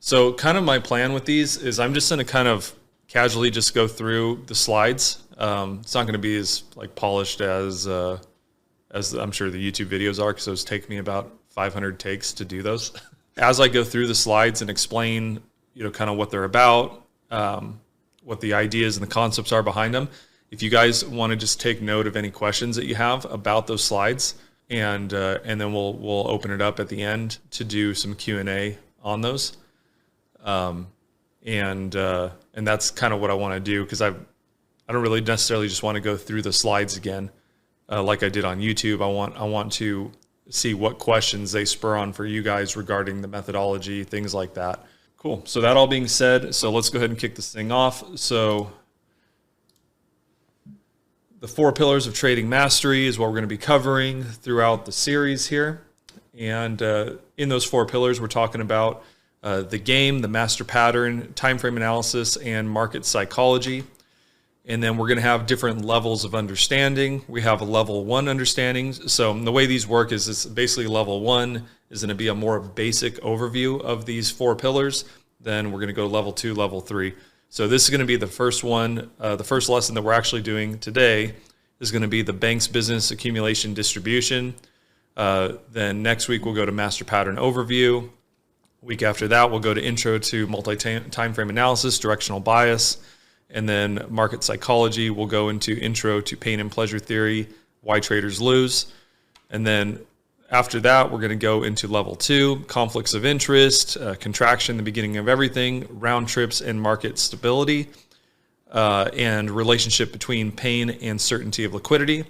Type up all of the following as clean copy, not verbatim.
So kind of my plan with these is I'm just going to kind of casually just go through the slides. It's not going to be as like polished as I'm sure the YouTube videos are, because those take me about 500 takes to do those. As I go through the slides and explain, kind of what they're about, what the ideas and the concepts are behind them. If you guys want to just take note of any questions that you have about those slides, and then we'll open it up at the end to do some Q&A on those. And that's kind of what I want to do, because I don't really necessarily just want to go through the slides again, like I did on YouTube. I want to see what questions they spur on for you guys regarding the methodology, things like that. Cool. So that all being said, so let's go ahead and kick this thing off. So the 4 pillars of trading mastery is what we're going to be covering throughout the series here. And in those 4 pillars, we're talking about the game, the master pattern, time frame analysis, and market psychology. And then we're going to have different levels of understanding. We have a level 1 understanding. So the way these work is it's basically level 1 is going to be a more basic overview of these 4 pillars. Then we're going to go level 2, level 3. So this is going to be the first one. The first lesson that we're actually doing today is going to be the bank's business accumulation distribution. Then next week we'll go to master pattern overview. Week after that we'll go to intro to multi-time frame analysis, directional bias. And then market psychology, we'll go into intro to pain and pleasure theory, why traders lose. And then after that, we're going to go into level 2, conflicts of interest, contraction, the beginning of everything, round trips and market stability, and relationship between pain and certainty of liquidity.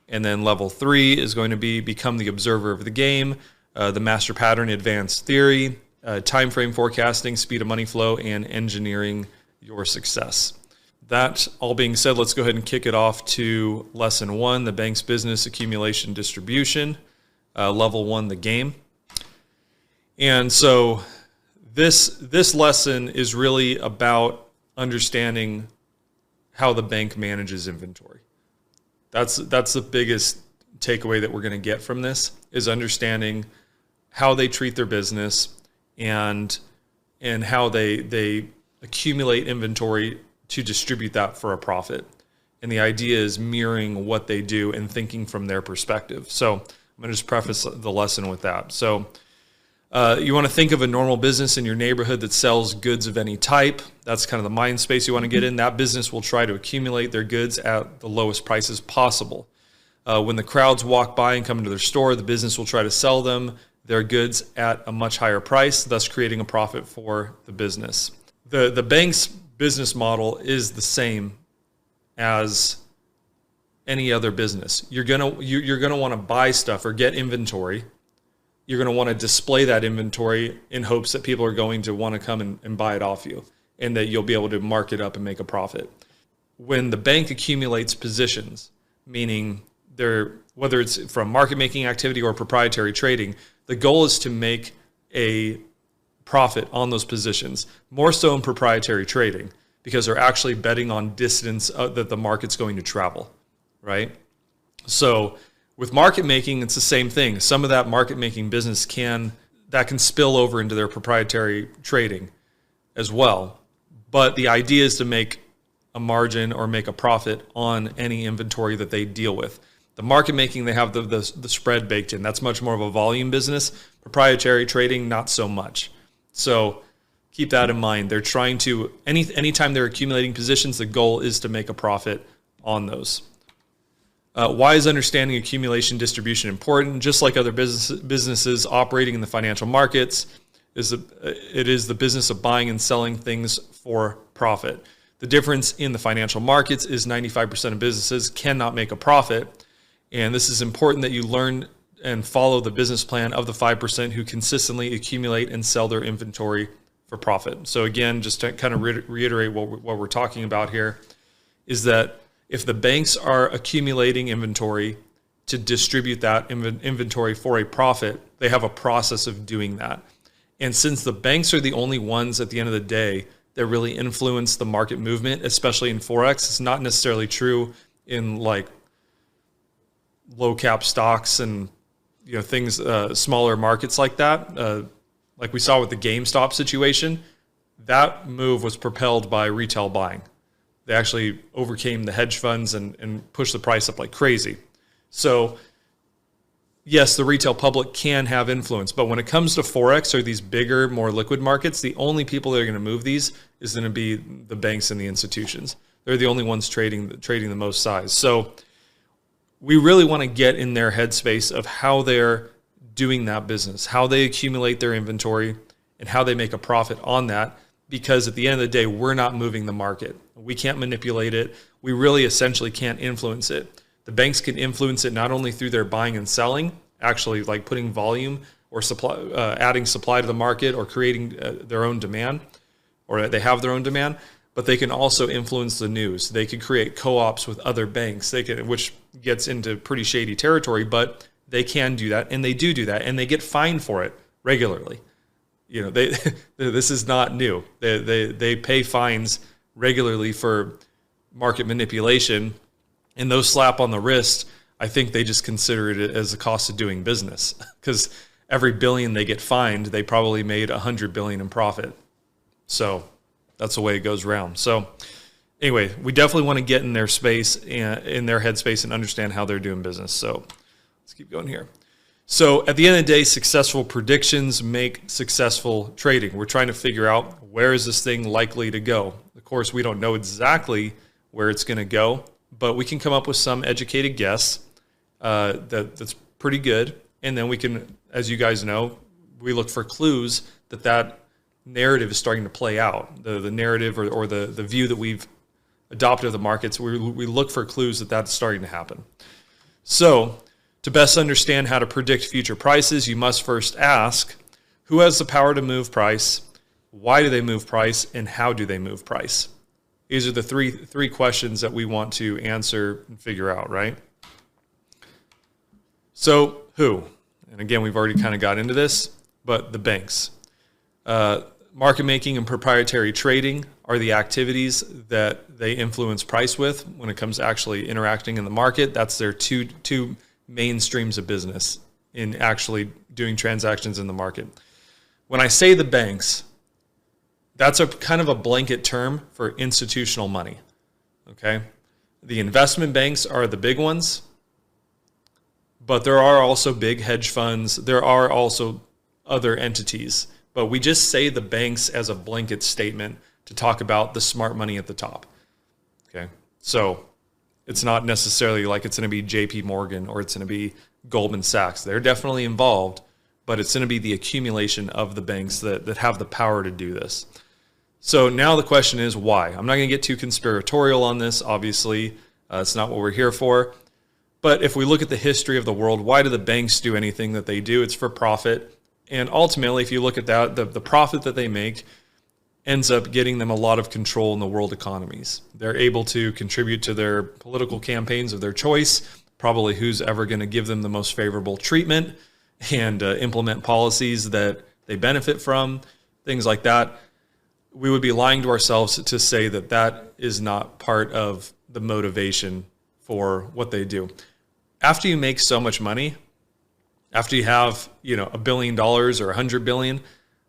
And then level 3 is going to be become the observer of the game, the master pattern advanced theory, time frame forecasting, speed of money flow, and engineering your success. That all being said, let's go ahead and kick it off to lesson 1, the bank's business accumulation distribution, level 1, the game. And so this lesson is really about understanding how the bank manages inventory. That's the biggest takeaway that we're going to get from this, is understanding how they treat their business and how they accumulate inventory to distribute that for a profit. And the idea is mirroring what they do and thinking from their perspective. So I'm going to just preface the lesson with that. So you want to think of a normal business in your neighborhood that sells goods of any type. That's kind of the mind space you want to get in. That business will try to accumulate their goods at the lowest prices possible. When the crowds walk by and come into their store, the business will try to sell them their goods at a much higher price, thus creating a profit for the business. The bank's business model is the same as any other business. You're gonna want to buy stuff or get inventory. You're gonna want to display that inventory in hopes that people are going to want to come and buy it off you, and that you'll be able to mark it up and make a profit. When the bank accumulates positions, meaning whether it's from market making activity or proprietary trading, the goal is to make a profit on those positions, more so in proprietary trading, because they're actually betting on distance that the market's going to travel, right? So with market making, it's the same thing. Some of that market making business can spill over into their proprietary trading as well. But the idea is to make a margin or make a profit on any inventory that they deal with. The market making, they have the spread baked in. That's much more of a volume business. Proprietary trading, not so much. So keep that in mind. They're trying to, anytime they're accumulating positions, the goal is to make a profit on those. Why is understanding accumulation distribution important? Just like other businesses operating in the financial markets, it is the business of buying and selling things for profit. The difference in the financial markets is 95% of businesses cannot make a profit. And this is important that you learn and follow the business plan of the 5% who consistently accumulate and sell their inventory for profit. So again, just to kind of reiterate what we're talking about here, is that if the banks are accumulating inventory to distribute that inventory for a profit, they have a process of doing that. And since the banks are the only ones at the end of the day that really influence the market movement, especially in Forex, it's not necessarily true in like low cap stocks and things, smaller markets like that. like we saw with the GameStop situation, that move was propelled by retail buying. They actually overcame the hedge funds and pushed the price up like crazy. So yes, the retail public can have influence, but when it comes to Forex or these bigger, more liquid markets, the only people that are going to move these is going to be the banks and the institutions. They're the only ones trading the most size. So we really want to get in their headspace of how they're doing that business, how they accumulate their inventory, and how they make a profit on that. Because at the end of the day, we're not moving the market. We can't manipulate it. We really essentially can't influence it. The banks can influence it not only through their buying and selling, actually like putting volume or supply, adding supply to the market, or creating their own demand, or they have their own demand, but they can also influence the news. They could create co-ops with other banks, which gets into pretty shady territory, but they can do that, and they do that, and they get fined for it regularly. You know, this is not new. They pay fines regularly for market manipulation, and those slap on the wrist, I think they just consider it as the cost of doing business, because every billion they get fined, they probably made 100 billion in profit. So that's the way it goes around. So anyway, we definitely want to get in their space and in their headspace and understand how they're doing business. So let's keep going here. So at the end of the day, successful predictions make successful trading. We're trying to figure out, where is this thing likely to go? Of course, we don't know exactly where it's going to go, but we can come up with some educated guess that's pretty good. And then we can, as you guys know, we look for clues that narrative is starting to play out. The narrative or the view that we've adopted of the markets, we look for clues that that's starting to happen. So to best understand how to predict future prices, you must first ask, who has the power to move price? Why do they move price? And how do they move price? These are the three questions that we want to answer and figure out, right? So who? And again, we've already kind of got into this, but the banks. Market making and proprietary trading are the activities that they influence price with when it comes to actually interacting in the market. That's their two main streams of business in actually doing transactions in the market. When I say the banks, that's a kind of a blanket term for institutional money. Okay? The investment banks are the big ones, but there are also big hedge funds. There are also other entities, but we just say the banks as a blanket statement to talk about the smart money at the top. Okay? So it's not necessarily like it's going to be JP Morgan or it's going to be Goldman Sachs. They're definitely involved, but it's going to be the accumulation of the banks that have the power to do this. So now the question is, why? I'm not going to get too conspiratorial on this, obviously. It's not what we're here for. But if we look at the history of the world, why do the banks do anything that they do? It's for profit. And ultimately, if you look at that, the profit that they make ends up getting them a lot of control in the world economies. They're able to contribute to their political campaigns of their choice, probably who's ever going to give them the most favorable treatment, and implement policies that they benefit from, things like that. We would be lying to ourselves to say that that is not part of the motivation for what they do. After you make so much money, after you have, $1 billion or $100 billion,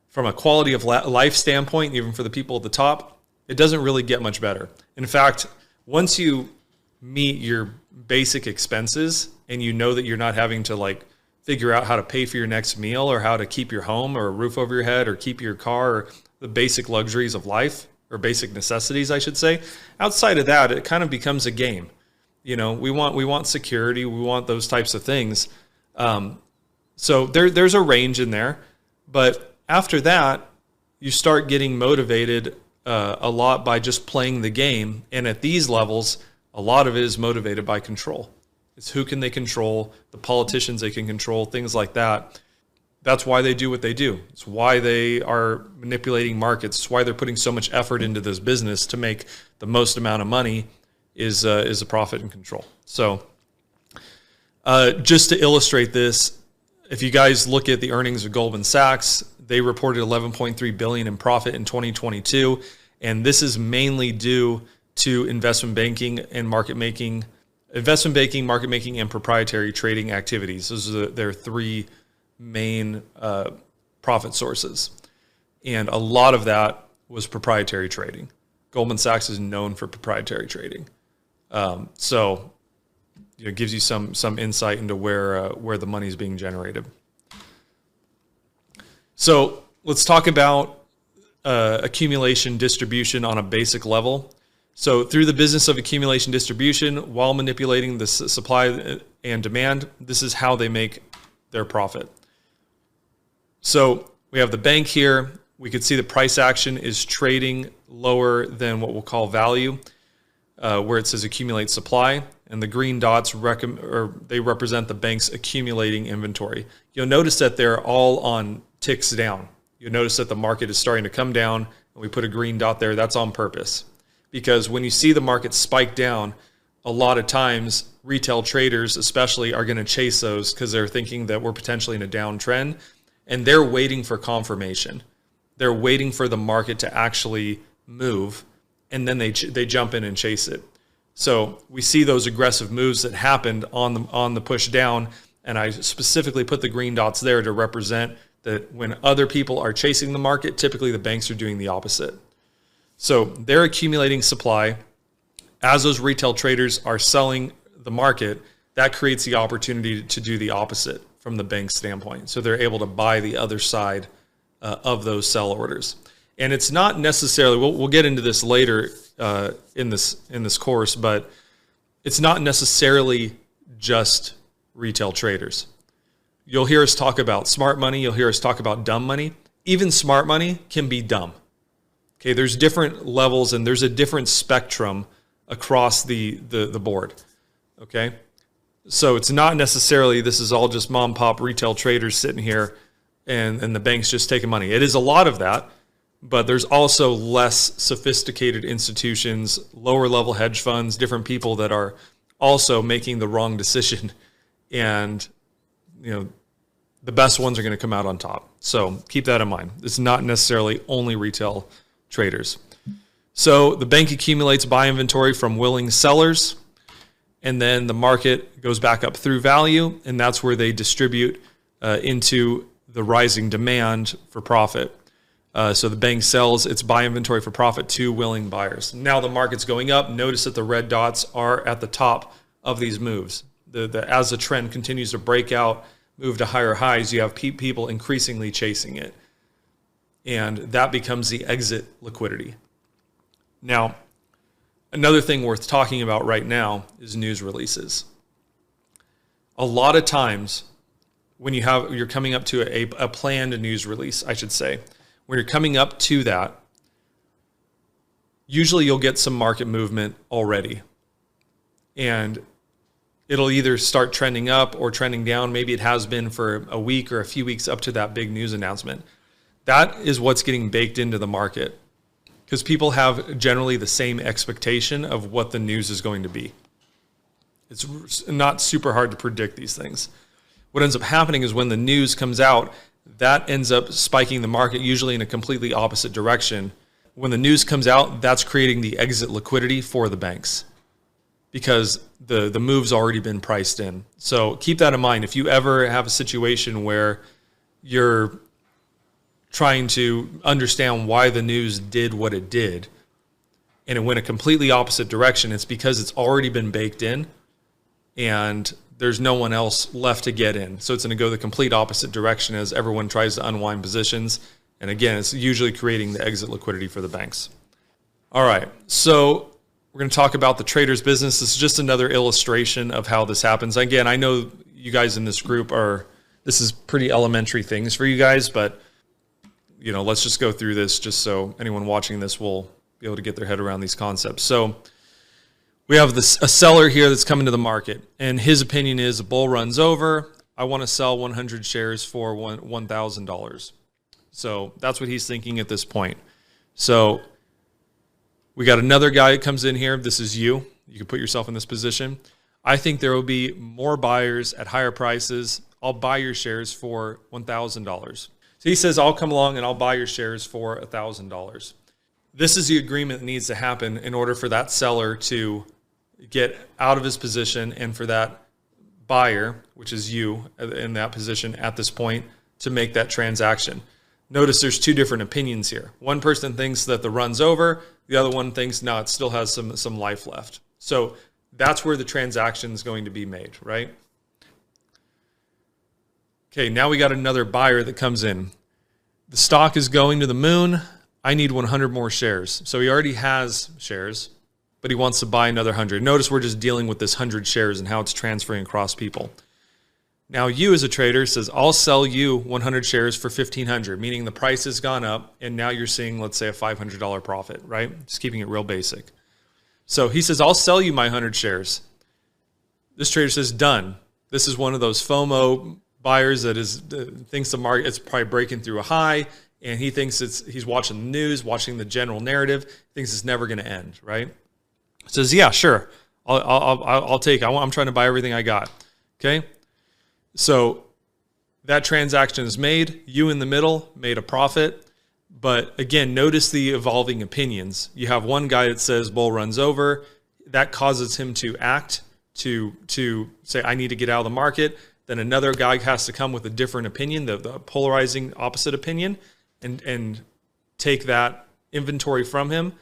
from a quality of life standpoint, even for the people at the top, it doesn't really get much better. In fact, once you meet your basic expenses and you know that you're not having to figure out how to pay for your next meal or how to keep your home or a roof over your head or keep your car or the basic luxuries of life, or basic necessities, I should say, outside of that, it kind of becomes a game. We want security, we want those types of things. So there's a range in there, but after that, you start getting motivated a lot by just playing the game. And at these levels, a lot of it is motivated by control. It's who can they control, the politicians they can control, things like that. That's why they do what they do. It's why they are manipulating markets. It's why they're putting so much effort into this business to make the most amount of money is a profit and control. So just to illustrate this, if you guys look at the earnings of Goldman Sachs, they reported $11.3 billion in profit in 2022, and this is mainly due to investment banking, market making, and proprietary trading activities. Those are their three main profit sources. And a lot of that was proprietary trading. Goldman Sachs is known for proprietary trading. So it gives you some insight into where the money is being generated. So let's talk about accumulation distribution on a basic level. So through the business of accumulation distribution, while manipulating the supply and demand, this is how they make their profit. So we have the bank here. We could see the price action is trading lower than what we'll call value, where it says accumulate supply, and the green dots they represent the bank's accumulating inventory. You'll notice that they're all on ticks down. You'll notice that the market is starting to come down, and we put a green dot there. That's on purpose, because when you see the market spike down, a lot of times retail traders especially are going to chase those because they're thinking that we're potentially in a downtrend, and they're waiting for confirmation. They're waiting for the market to actually move, and then they jump in and chase it. So we see those aggressive moves that happened on the push down, and I specifically put the green dots there to represent that when other people are chasing the market, typically the banks are doing the opposite. So they're accumulating supply. As those retail traders are selling the market, that creates the opportunity to do the opposite from the bank's standpoint. So they're able to buy the other side of those sell orders. And it's not necessarily, we'll get into this later in this course, but it's not necessarily just retail traders. You'll hear us talk about smart money. You'll hear us talk about dumb money. Even smart money can be dumb. Okay, there's different levels and there's a different spectrum across the board. Okay, so it's not necessarily this is all just mom and pop retail traders sitting here and the bank's just taking money. It is a lot of that, but there's also less sophisticated institutions, lower level hedge funds, different people that are also making the wrong decision, and the best ones are going to come out on top. So keep that in mind. It's not necessarily only retail traders. So the bank accumulates buy inventory from willing sellers, and then the market goes back up through value, and that's where they distribute into the rising demand for profit. So the bank sells its buy inventory for profit to willing buyers. Now the market's going up. Notice that the red dots are at the top of these moves. As the trend continues to break out, move to higher highs, you have people increasingly chasing it. And that becomes the exit liquidity. Now, another thing worth talking about right now is news releases. A lot of times when you're coming up to a planned news release, I should say, when you're coming up to that, usually you'll get some market movement already. And it'll either start trending up or trending down. Maybe it has been for a week or a few weeks up to that big news announcement. That is what's getting baked into the market because people have generally the same expectation of what the news is going to be. It's not super hard to predict these things. What ends up happening is when the news comes out, that ends up spiking the market, usually in a completely opposite direction. When the news comes out, that's creating the exit liquidity for the banks because the move's already been priced in. So keep that in mind. If you ever have a situation where you're trying to understand why the news did what it did and it went a completely opposite direction, it's because it's already been baked in and there's no one else left to get in. So it's going to go the complete opposite direction as everyone tries to unwind positions. And again, it's usually creating the exit liquidity for the banks. All right, so we're going to talk about the trader's business. This is just another illustration of how this happens. Again, I know you guys in this group this is pretty elementary things for you guys, but let's just go through this just so anyone watching this will be able to get their head around these concepts. So we have a seller here that's coming to the market, and his opinion is a bull runs over. I want to sell 100 shares for $1,000. So that's what he's thinking at this point. So we got another guy that comes in here. This is you. You can put yourself in this position. I think there will be more buyers at higher prices. I'll buy your shares for $1,000. So he says, I'll come along and I'll buy your shares for $1,000. This is the agreement that needs to happen in order for that seller to get out of his position and for that buyer, which is you in that position at this point, to make that transaction. Notice there's two different opinions here. One person thinks that the run's over. The other one thinks, no, it still has some life left. So that's where the transaction is going to be made, right? Okay, now we got another buyer that comes in. The stock is going to the moon. I need 100 more shares. So he already has shares, but he wants to buy another 100. Notice we're just dealing with this 100 shares and how it's transferring across people. Now you as a trader says, I'll sell you 100 shares for 1,500, meaning the price has gone up and now you're seeing, let's say, a $500 profit, right? Just keeping it real basic. So he says, I'll sell you my 100 shares. This trader says, done. This is one of those FOMO buyers that thinks the market is probably breaking through a high, and he thinks he's watching the news, watching the general narrative, thinks it's never going to end, right? Says, yeah, sure, I'll take. I'm trying to buy everything I got. Okay, so that transaction is made. You in the middle made a profit, but again, notice the evolving opinions. You have one guy that says bull runs over. That causes him to act to say, I need to get out of the market. Then another guy has to come with a different opinion, the polarizing opposite opinion, and take that inventory from him.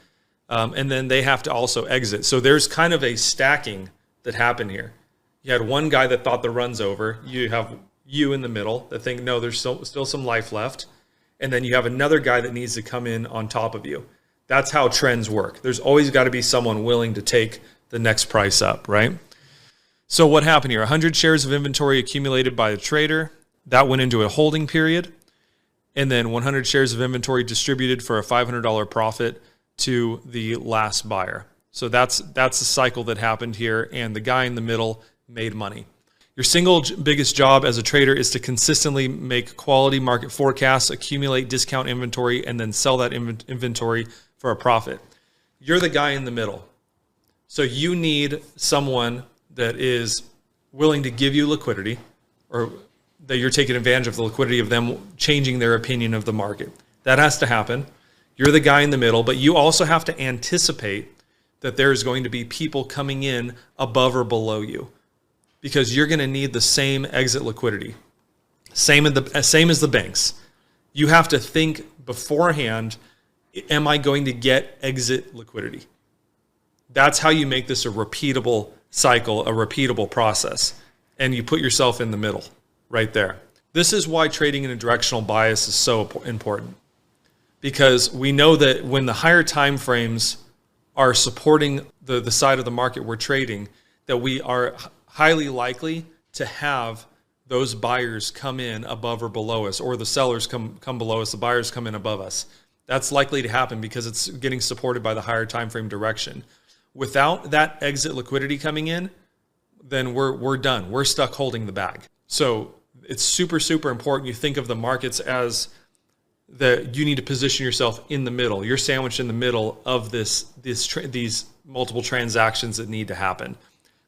And then they have to also exit. So there's kind of a stacking that happened here. You had one guy that thought the run's over. You have you in the middle that think, no, there's still some life left. And then you have another guy that needs to come in on top of you. That's how trends work. There's always got to be someone willing to take the next price up, right? So what happened here? 100 shares of inventory accumulated by the trader. That went into a holding period. And then 100 shares of inventory distributed for a $500 profit to the last buyer. So that's the cycle that happened here. And the guy in the middle made money. Your single biggest job as a trader is to consistently make quality market forecasts, accumulate discount inventory, and then sell that inventory for a profit. You're the guy in the middle. So you need someone that is willing to give you liquidity, or that you're taking advantage of the liquidity of them changing their opinion of the market. That has to happen. You're the guy in the middle, but you also have to anticipate that there's going to be people coming in above or below you, because you're going to need the same exit liquidity. Same as the banks. You have to think beforehand, am I going to get exit liquidity? That's how you make this a repeatable cycle, a repeatable process. And you put yourself in the middle right there. This is why trading in a directional bias is so important. Because we know that when the higher time frames are supporting the side of the market we're trading, that we are highly likely to have those buyers come in above or below us, or the sellers come below us, the buyers come in above us. That's likely to happen because it's getting supported by the higher time frame direction. Without that exit liquidity coming in, then we're done. We're stuck holding the bag. So it's super, super important you think of the markets as that you need to position yourself in the middle. You're sandwiched in the middle of these multiple transactions that need to happen.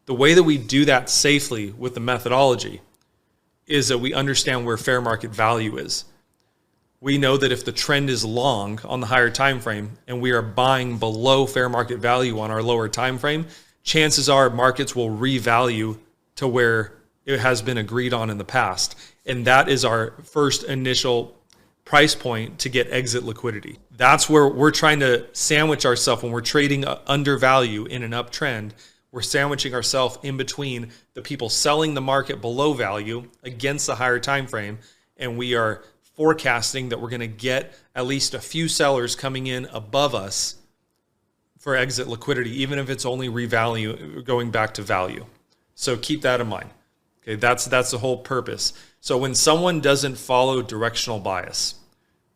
The way that we do that safely with the methodology is that we understand where fair market value is. We know that if the trend is long on the higher time frame and we are buying below fair market value on our lower time frame, chances are markets will revalue to where it has been agreed on in the past. And that is our first initial price point to get exit liquidity. That's where we're trying to sandwich ourselves when we're trading under value in an uptrend. We're sandwiching ourselves in between the people selling the market below value against the higher time frame, and we are forecasting that we're going to get at least a few sellers coming in above us for exit liquidity, even if it's only revalue going back to value. So keep that in mind. Okay, that's the whole purpose. So when someone doesn't follow directional bias,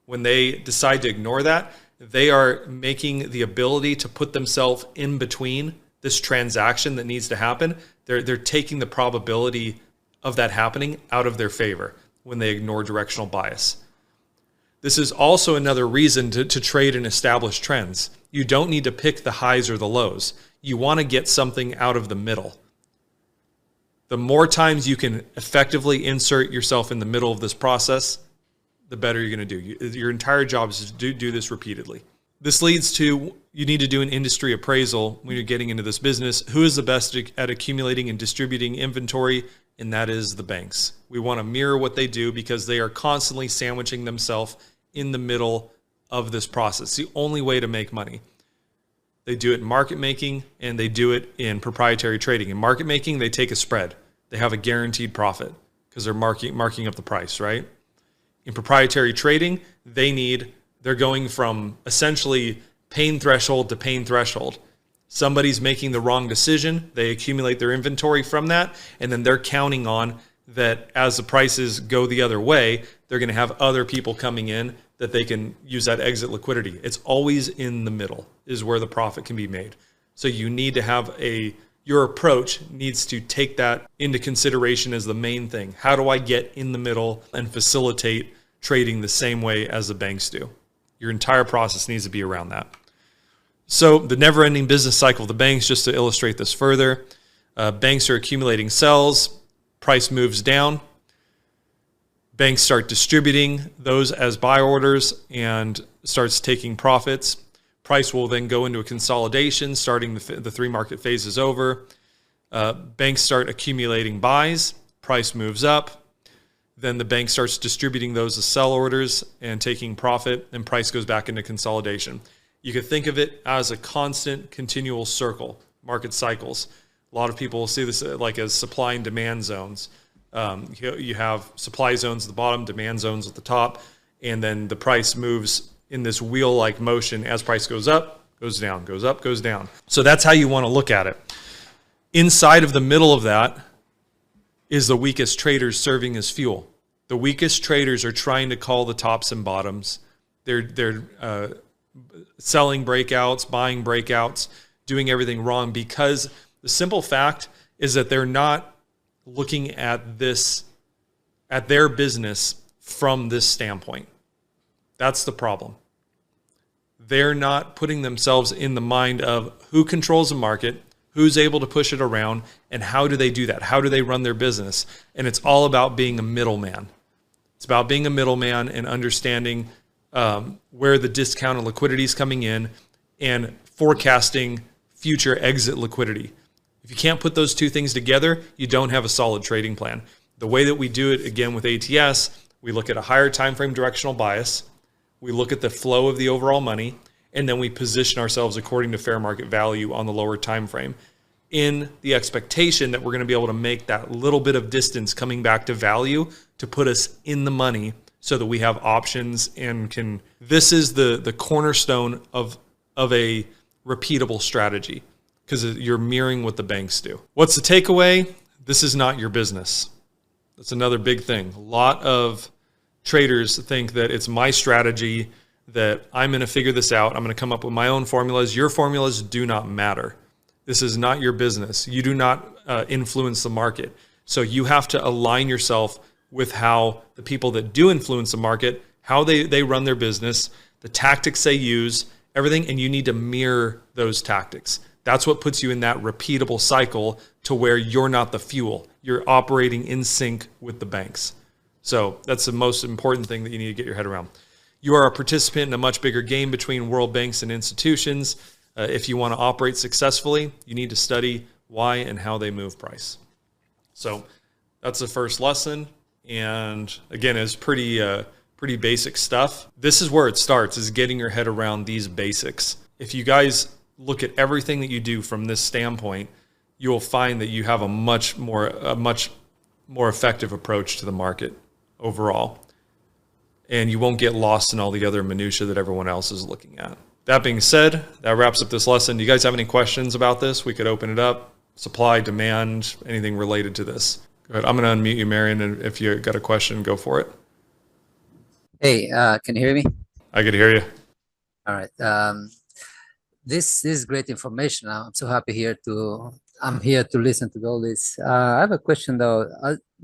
when they decide to ignore that, they are making the ability to put themselves in between this transaction that needs to happen. They're taking the probability of that happening out of their favor when they ignore directional bias. This is also another reason to trade in established trends. You don't need to pick the highs or the lows. You want to get something out of the middle. The more times you can effectively insert yourself in the middle of this process, the better you're going to do. Your entire job is to do this repeatedly. This leads to, you need to do an industry appraisal when you're getting into this business. Who is the best at accumulating and distributing inventory and that is the banks. We want to mirror what they do because they are constantly sandwiching themselves in the middle of this process. It's the only way to make money. They do it in market making and they do it in proprietary trading. In market making, they take a spread. They have a guaranteed profit because they're marking up the price, right? In proprietary trading, they're going from essentially pain threshold to pain threshold. Somebody's making the wrong decision. They accumulate their inventory from that, and then they're counting on that as the prices go the other way, they're going to have other people coming in that they can use that exit liquidity. It's always in the middle is where the profit can be made. So you need to have your approach needs to take that into consideration as the main thing. How do I get in the middle and facilitate trading the same way as the banks do? Your entire process needs to be around that. So the never-ending business cycle of the banks, just to illustrate this further, banks are accumulating sells, price moves down, banks start distributing those as buy orders and starts taking profits. Price will then go into a consolidation, starting the three market phases over. Banks start accumulating buys, price moves up. Then the bank starts distributing those as sell orders and taking profit, and price goes back into consolidation. You could think of it as a constant, continual circle, market cycles. A lot of people will see this like as supply and demand zones. You have supply zones at the bottom, demand zones at the top, and then the price moves in this wheel-like motion as price goes up, goes down, goes up, goes down. So that's how you want to look at it. Inside of the middle of that is the weakest traders serving as fuel. The weakest traders are trying to call the tops and bottoms. They're selling breakouts, buying breakouts, doing everything wrong because the simple fact is that they're not looking at their business from this standpoint. That's the problem. They're not putting themselves in the mind of who controls the market, who's able to push it around, and how do they do that? How do they run their business? And it's all about being a middleman. It's about being a middleman and understanding where the discounted liquidity is coming in and forecasting future exit liquidity. If you can't put those two things together, you don't have a solid trading plan. The way that we do it, again, with ATS, we look at a higher time frame directional bias, we look at the flow of the overall money, and then we position ourselves according to fair market value on the lower time frame in the expectation that we're going to be able to make that little bit of distance coming back to value to put us in the money so that we have options and can. This is the cornerstone of a repeatable strategy because you're mirroring what the banks do. What's the takeaway? This is not your business. That's another big thing. A lot of traders think that it's my strategy, that I'm going to figure this out. I'm going to come up with my own formulas. Your formulas do not matter. This is not your business. You do not influence the market. So you have to align yourself with how the people that do influence the market, how they run their business, the tactics they use, everything, and you need to mirror those tactics. That's what puts you in that repeatable cycle to where you're not the fuel. You're operating in sync with the banks. So that's the most important thing that you need to get your head around. You are a participant in a much bigger game between world banks and institutions. If you want to operate successfully, you need to study why and how they move price. So that's the first lesson. And again, it's pretty basic stuff. This is where it starts, is getting your head around these basics. If you guys look at everything that you do from this standpoint, you will find that you have a much more effective approach to the market overall. And you won't get lost in all the other minutia that everyone else is looking at. That being said, that wraps up this lesson. Do you guys have any questions about this? We could open it up. Supply, demand, anything related to this. Go ahead. I'm going to unmute you, Marion, and if you got a question, go for it. Hey, can you hear me? I could hear you. All right. This is great information. I'm so happy I'm here to listen to all this. I have a question though.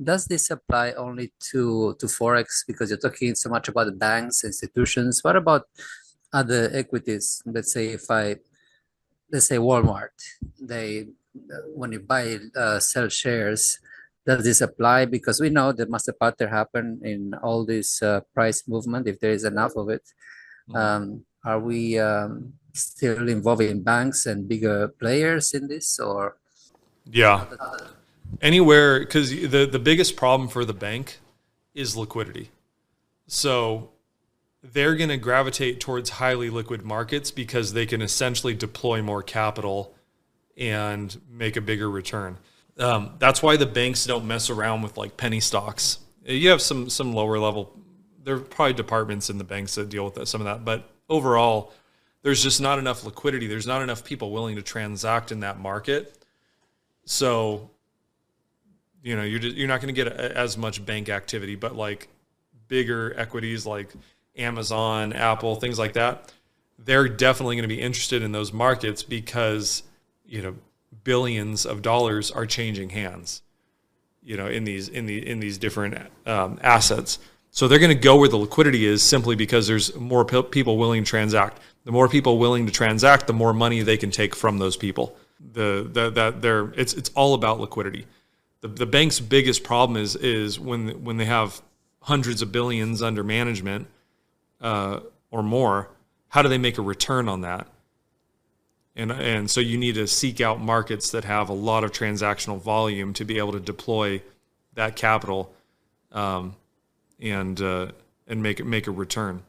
Does this apply only to Forex? Because you're talking so much about the banks, institutions. What about other equities? Let's say Walmart, when you buy, sell shares, does this apply? Because we know there must a pattern happen in all this price movement, if there is enough of it. Are we still involving banks and bigger players in this, or? Yeah. Anywhere, because the biggest problem for the bank is liquidity. So they're going to gravitate towards highly liquid markets because they can essentially deploy more capital and make a bigger return. That's why the banks don't mess around with like penny stocks. You have some lower level. There are probably departments in the banks that deal with that, some of that, but overall, there's just not enough liquidity. There's not enough people willing to transact in that market. So, you're not going to get as much bank activity, but like bigger equities like Amazon, Apple, things like that, they're definitely going to be interested in those markets because, billions of dollars are changing hands, in these different assets. So they're going to go where the liquidity is simply because there's more people willing to transact. The more people willing to transact, the more money they can take from those people. It's all about liquidity. The bank's biggest problem is when they have hundreds of billions under management or more. How do they make a return on that? And so you need to seek out markets that have a lot of transactional volume to be able to deploy that capital and make a return.